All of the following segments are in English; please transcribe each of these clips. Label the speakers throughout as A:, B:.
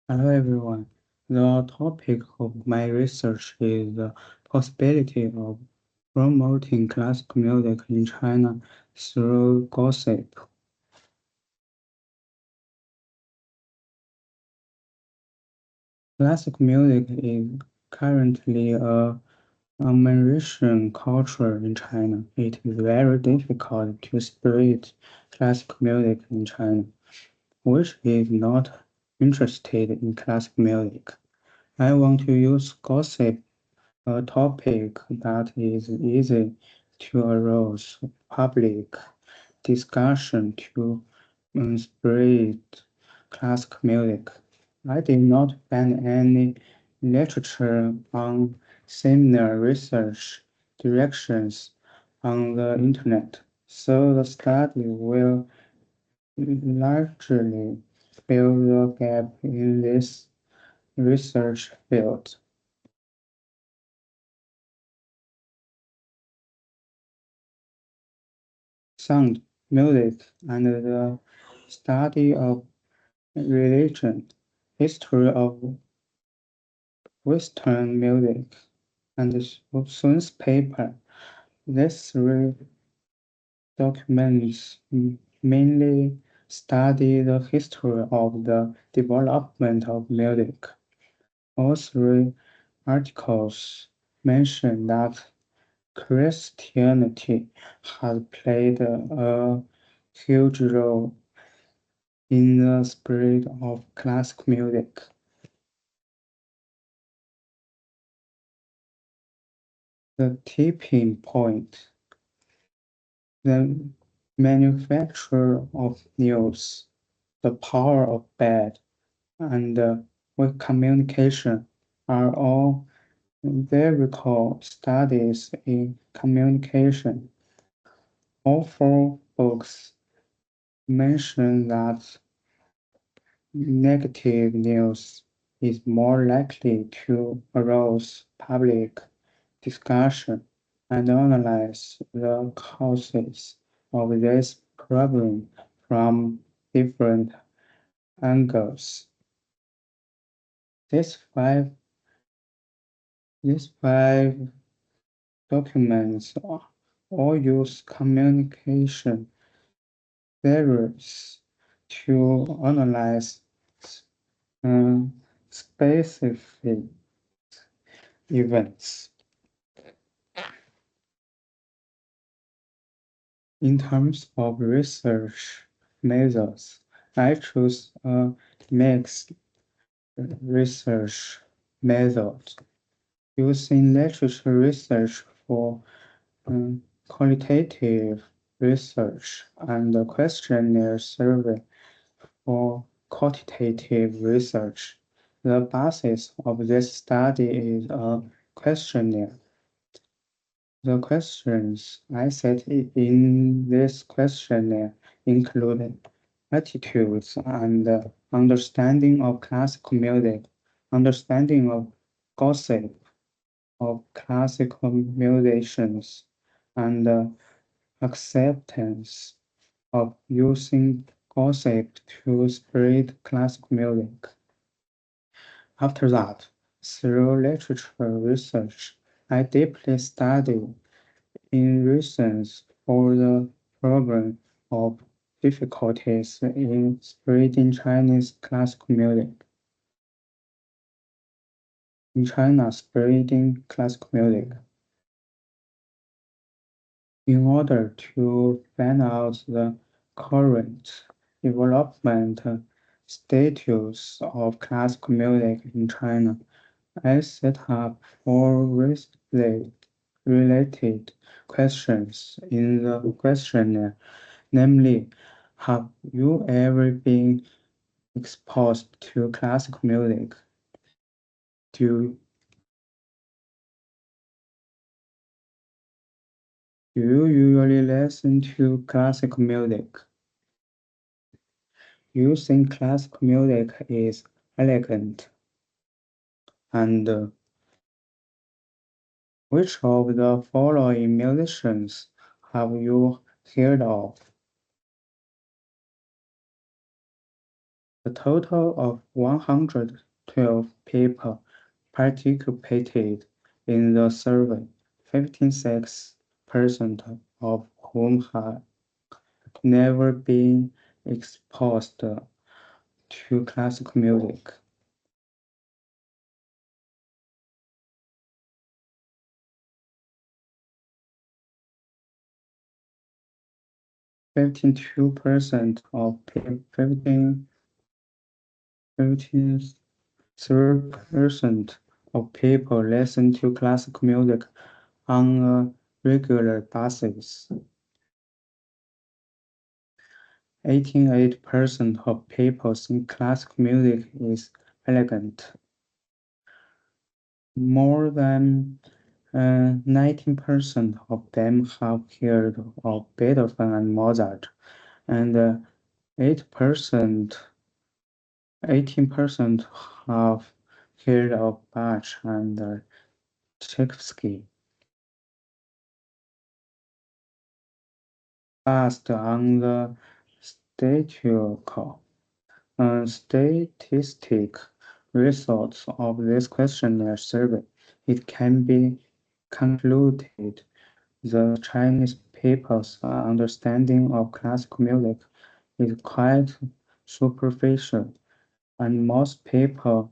A: Hello everyone. The topic of my research is the possibility of promoting classical music in China through gossip. Classical music is currently a mainstream culture in China. It is very difficult to spread classical music in China, which is not interested in classical music. I want to use gossip, a topic that is easy to arouse public discussion to spread classical music. I did not find any literature on similar research directions on the internet, so the study will largely fill the gap in this research field. Sound, music, and the study of religion, history of Western music, and Sun's paper. These three documents mainly study the history of the development of music. All three articles mention that Christianity has played a huge role in the spread of classical music. The tipping point, the manufacture of news, the power of bad, and weak communication are all empirical studies in communication. All four books mention that negative news is more likely to arouse public discussion and analyze the causes of this problem from different angles. These five, these five documents all use communication theories to analyze specific events. In terms of research methods, I choose a mixed research method using literature research for qualitative research and a questionnaire survey for quantitative research. The basis of this study is a questionnaire. The questions I set in this questionnaire include attitudes and understanding of classical music, understanding of gossip of classical musicians, and acceptance of using gossip to spread classical music. After that, through literature research, I deeply studied in reasons for the problem of difficulties in spreading Chinese classical music. In China, spreading classical music. In order to find out the current development status of classical music in China, I set up four related questions in the questionnaire, namely, have you ever been exposed to classical music? Do, do you usually listen to classical music? You think classical music is elegant? And which of the following musicians have you heard of? A total of 112 people participated in the survey, 56% of whom had never been exposed to classical music. 52% of 53% of people listen to classical music on a regular basis. 88% of people think classical music is elegant. More than 19% of them have heard of Beethoven and Mozart, and 8%, 18% have heard of Bach and Tchaikovsky. Based on the statistical statistic results of this questionnaire survey, it can be concluded the Chinese people's understanding of classical music is quite superficial, and most people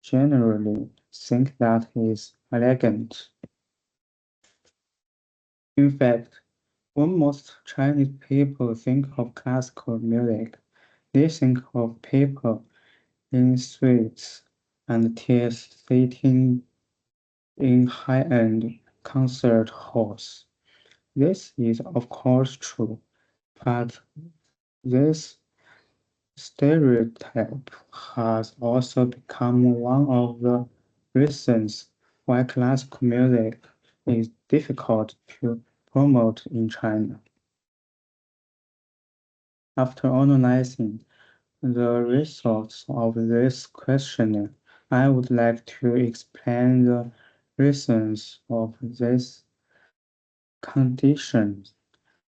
A: generally think that it is elegant. In fact, when most Chinese people think of classical music, they think of people in suites and tears sitting in high-end concert halls. This is of course true, but this stereotype has also become one of the reasons why classical music is difficult to promote in China. After analyzing the results of this questionnaire, I would like to explain the reasons of this condition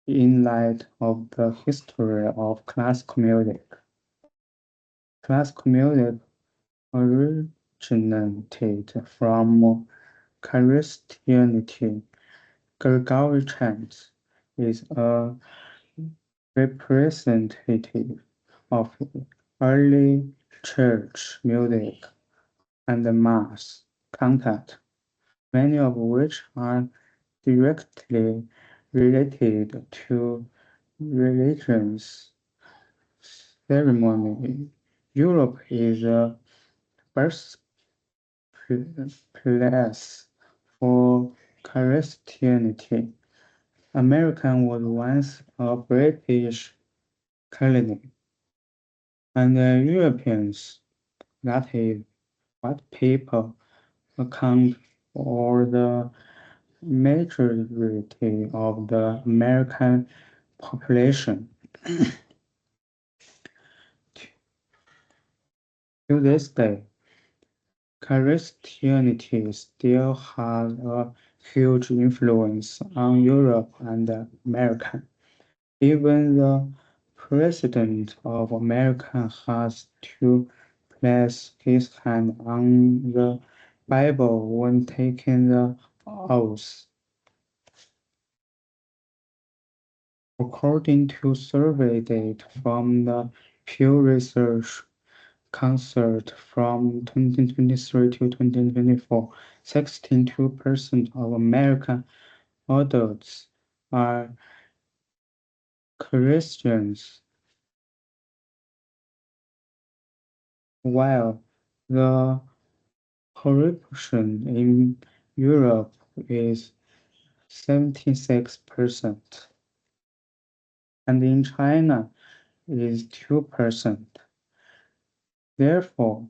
A: in light of the history of classical music. Classical music originated from Christianity. Gregorian chant is a representative of early church music and mass content, many of which are directly related to religious ceremony. Europe is a birthplace for Christianity. America was once a British colony, and the Europeans, that is, white people, account for the majority of the American population. To this day, Christianity still has a huge influence on Europe and America. Even the President of America has to place his hand on the Bible when taking the oath. According to survey data from the Pew Research Concert from 2023 to 2024, 62% of American adults are Christians, while the proportion in Europe is 76%, and in China is 2%. Therefore,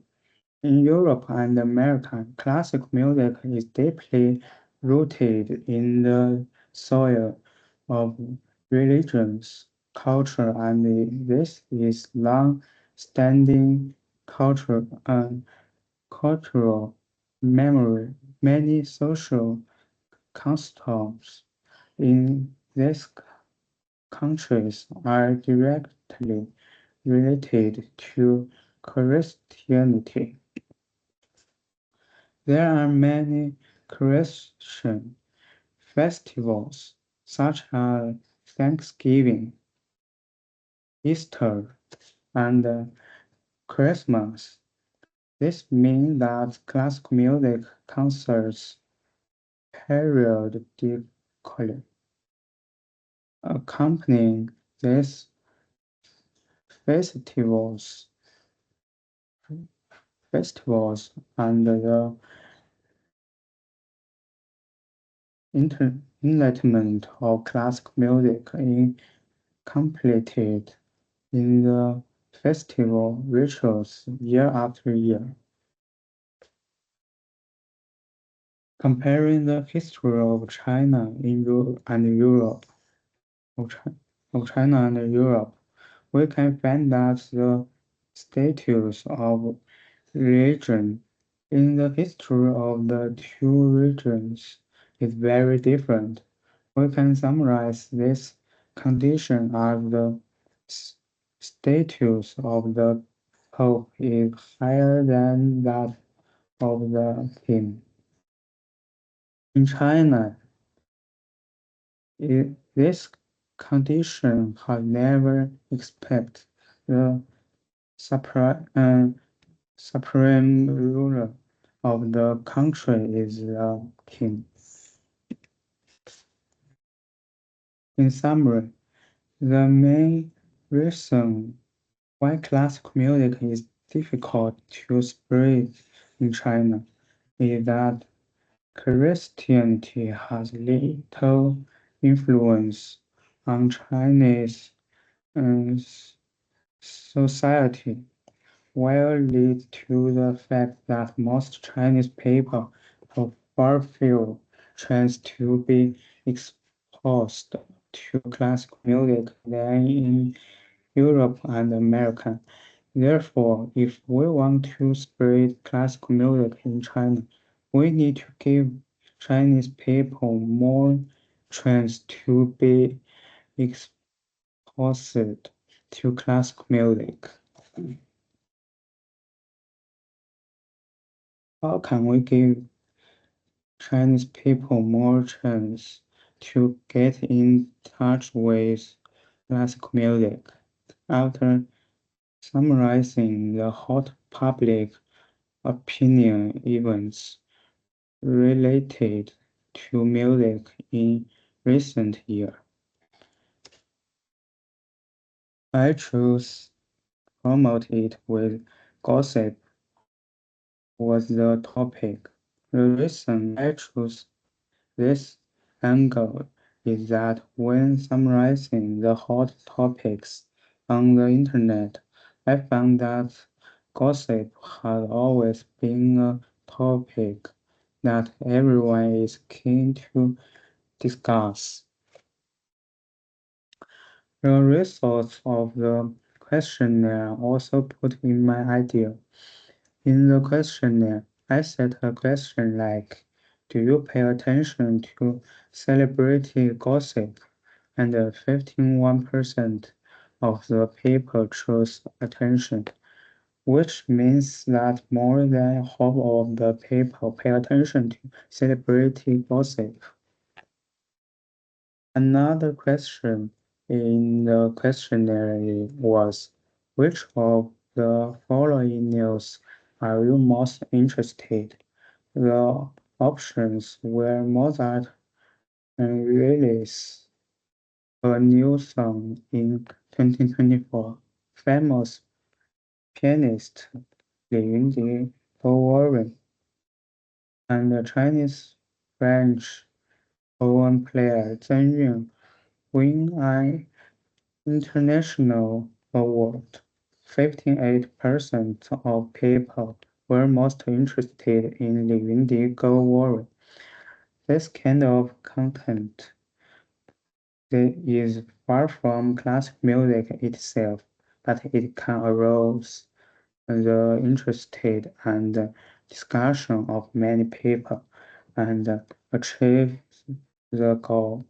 A: in Europe and America, classical music is deeply rooted in the soil of religions, culture, and this is long-standing cultural memory. Many social customs in these countries are directly related to Christianity. There are many Christian festivals, such as Thanksgiving, Easter, and Christmas. This means that classical music concerts periodically accompanying these festivals, and the enlightenment of classical music is completed in the festival rituals year after year. Comparing the history of China in and Europe, of, Chi- of China and Europe, we can find that the status of religion in the history of the two regions is very different. We can summarize this condition as the status of the Pope is higher than that of the king. In China, this condition has never expected the supreme ruler of the country is the king. In summary, the main reason why classical music is difficult to spread in China is that Christianity has little influence on Chinese uh, society, while leads to the fact that most Chinese people have far fewer chance to be exposed to classical music than in Europe and America. Therefore, if we want to spread classical music in China, we need to give Chinese people more chance to be exposed to classical music. How can we give Chinese people more chance to get in touch with classical music? After summarizing the hot public opinion events related to music in recent years, I choose promote it with gossip was the topic. The reason I chose this angle is that when summarizing the hot topics on the internet, I found that gossip has always been a topic that everyone is keen to discuss. The results of the questionnaire also put in my idea. In the questionnaire, I set a question like, do you pay attention to celebrity gossip? And 51% of the people chose attention, which means that more than half of the people pay attention to celebrity gossip. Another question in the questionnaire was, which of the following news are you most interested? The options were Mozart release a new song in 2024, famous pianist Li Yunji Worry, and the Chinese French horn player Zheng Yun win an international award. 58% of people were most interested in Li Yunji Worry. This kind of content is far from classic music itself, but it can arouse the interest and discussion of many people and achieve the goal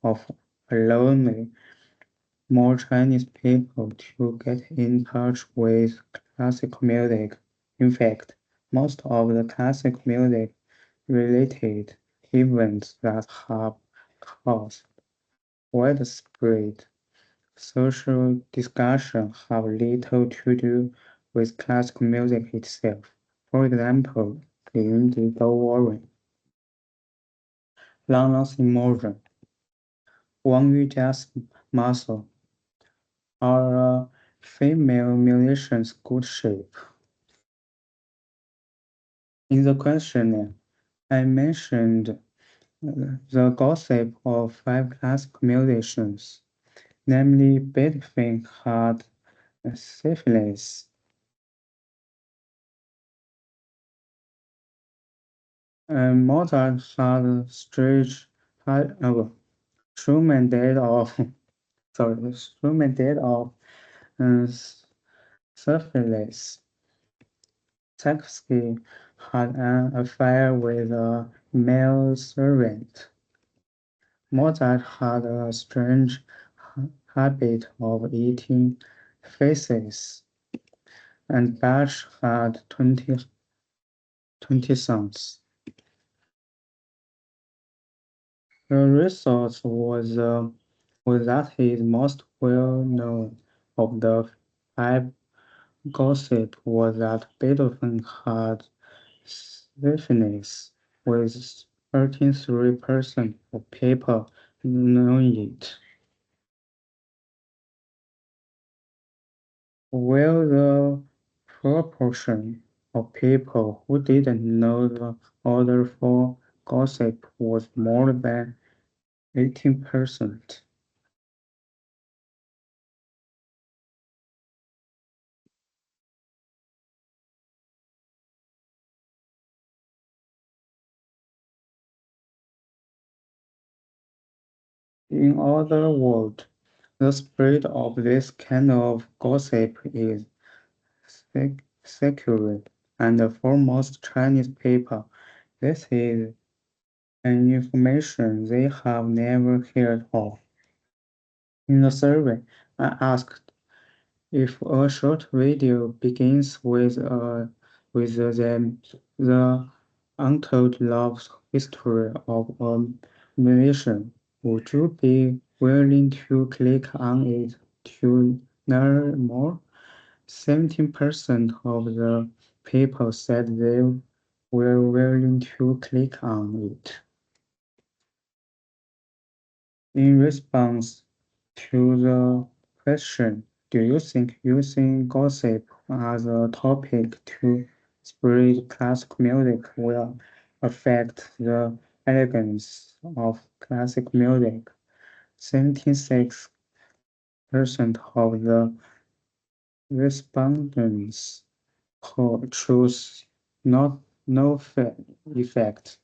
A: of alone more Chinese people to get in touch with classical music. In fact, most of the classical music related events that have caused widespread social discussion have little to do with classical music itself. For example, in the Warren, Lana's emotion, Wang Yu's muscle, are a female musician's good shape. In the questionnaire, I mentioned the gossip of five classical musicians, namely Beethoven had syphilis, and Mozart had Schumann died of Schumann died of uh, syphilis. Tchaikovsky had an affair with a male servant. Mozart had a strange habit of eating faces, and Bach had 20 sons. The result was that he is most well known of the five gossip was that Beethoven had syphilis, with 33% of people knowing it, while the proportion of people who didn't know the other four gossip was more than 18%. In other words, the spread of this kind of gossip is secure, and for most Chinese people, this is an information they have never heard of. In the survey, I asked if a short video begins with the untold love history of a musician, would you be willing to click on it to learn more? 17% of the people said they were willing to click on it. In response to the question, do you think using gossip as a topic to spread classical music will affect the elegance of classic music? 76% of the respondents choose not no effect.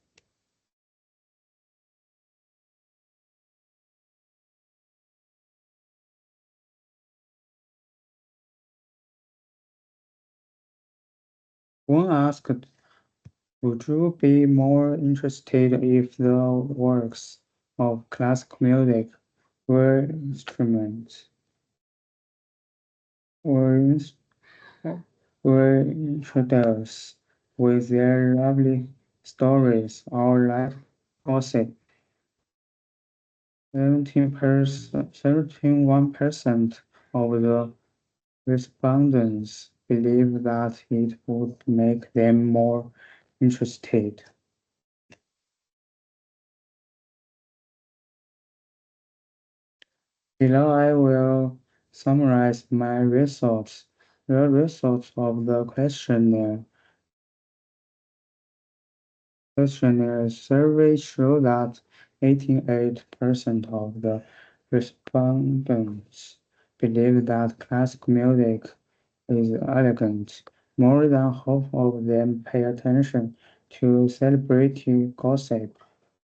A: One asked, would you be more interested if the works of classical music were instruments, were, ins- were introduced with their lovely stories or life gossip? 71% of the respondents believe that it would make them more interested. Below I will summarize my results. The results of the questionnaire survey show that 88% of the respondents believe that classical music is elegant. More than half of them pay attention to celebrity gossip.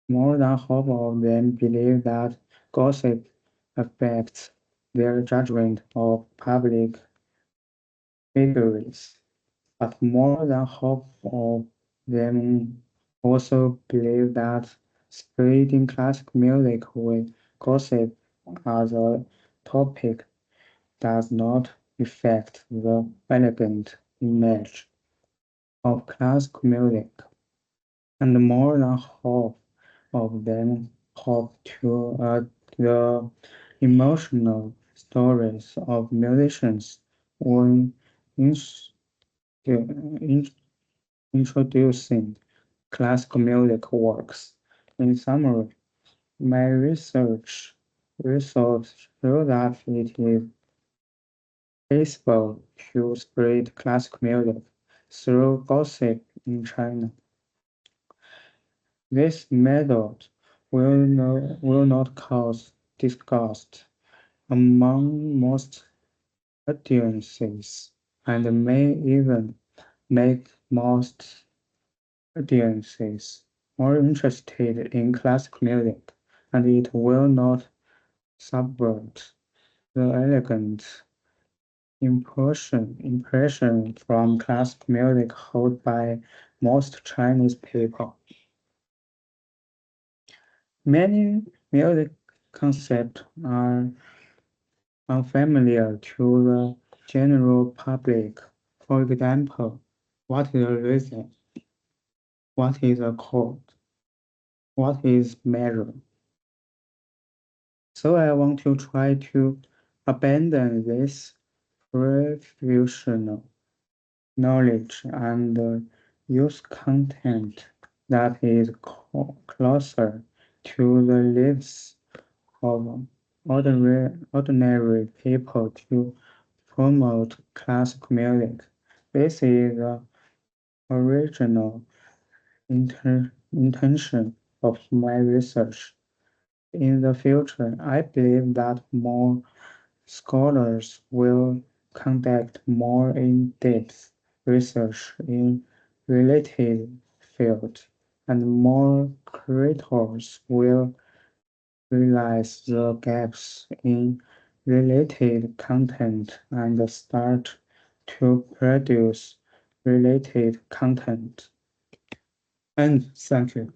A: More than half of them believe that gossip affects their judgment of public figures, but more than half of them also believe that spreading classical music with gossip has a topic does not reflect the elegant image of classical music, and more than half of them hop to the emotional stories of musicians when ins- in- introducing classical music works. In summary, my results show that it is possible to spread classical music through gossip in China. This method will not cause disgust among most audiences and may even make most audiences more interested in classical music, and it will not subvert the elegant impression from classical music held by most Chinese people. Many music concepts are unfamiliar to the general public. For example, what is a rhythm? What is a chord? What is measure? So I want to try to abandon this professional knowledge and use content that is closer to the lives of ordinary people to promote classical music. This is the original intention of my research. In the future, I believe that more scholars will conduct more in-depth research in related fields, and more creators will realize the gaps in related content and start to produce related content. And thank you.